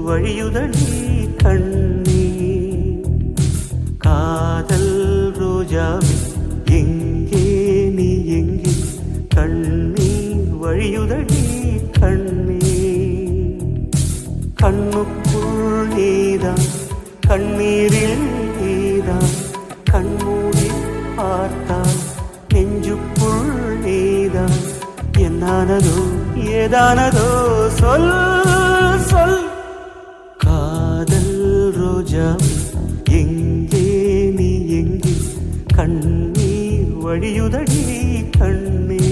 வழியுதடி கண்ணே. காதல் ரோஜாவே எங்கே நீ எங்கே, கண்ணீர் வழியுதடி கண்ணே. கண்ணுக்குள் நீதான், கண்ணீரில் நீதான், கண்மூடி பார்த்தால் நெஞ்சுக்குள் நீதான். என்னானதோ ஏதானதோ சொல் சொல். காதல் ரோஜா எங்கே நீ எங்கே, கண்ணீர் வழியுதடி கண்ணே.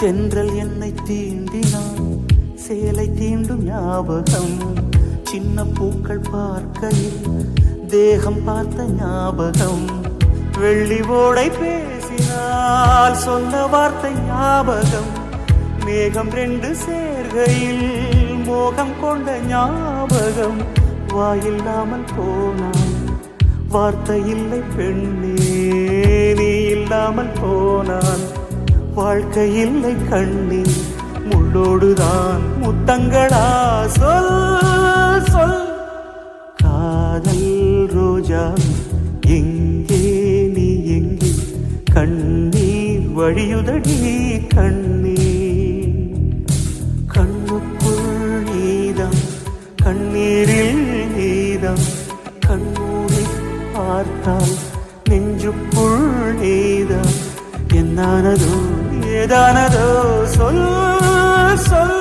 தென்றல் என்னை தீண்டினான், சேலை தீண்டும் ஞாபகம். சின்ன பூக்கள் பார்க்கையில் தேகம் பார்த்த ஞாபகம். வெள்ளி ஓடை பேசினால் சொன்ன வார்த்தை ஞாபகம். மேகம் ரெண்டு சேர்கையில் மோகம் கொண்ட ஞாபகம். வாயில்லாமல் போனான், வார்த்தை இல்லை பெண்ணே, நீ இல்லாமல் போனான். வாழ்க்கை இல்லை கண்ணீர், முள்ளோடுதான் முத்தங்களா சொல் சொல். காதல் ரோஜா எங்கே நீ எங்கே, கண்ணீர் வழியுதடி கண்ணே. கண்ணுக்குள் நீதான், கண்ணீரில் நீதான், கண்ணூரை பார்த்தால் நெஞ்சுக்குள் நீதான். என்னானதோ ஏதானதோ சொல் சொல்.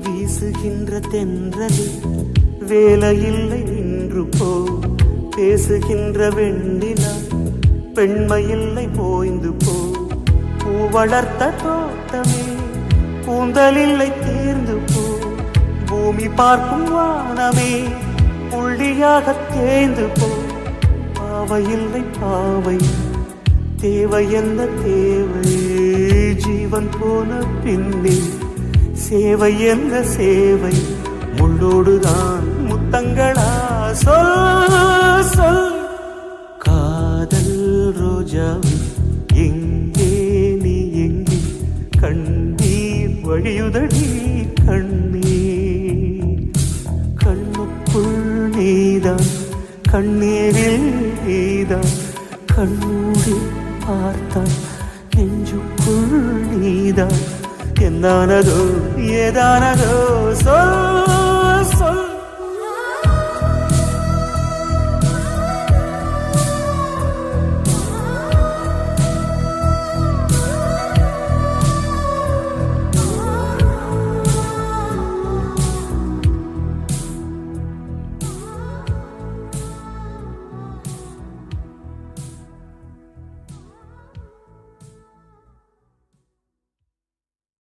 வீசுகின்ற தென்றலில் வேலையில்லை நின்று போ. பேசுகின்ற வெண்ணிலா பெண்மையில்லை போய்ந்து போ. பூ வளர்த்த தோட்டமே கூந்தலில்லை தேர்ந்து போ. பூமி பார்க்கும் வானமே புள்ளியாக தேய்ந்து போ. பாவையில்லை பாவை, தேவை எந்த தேவை, ஜீவன் போன பின்னே சேவை எந்த சேவை. முள்ளோடுதான் முத்தங்களா சொல் சொல். காதல் ரோஜா எங்கே நீ எங்கே, கண்ணீர் வழியுதடி கண்ணே. கண்ணுக்குள் நீதான், கண்ணீரில் நீதான், கண்ணூடி பார்த்தான் நெஞ்சுக்குள் நீதான். என்னானதோ ஏதானதோ சொல்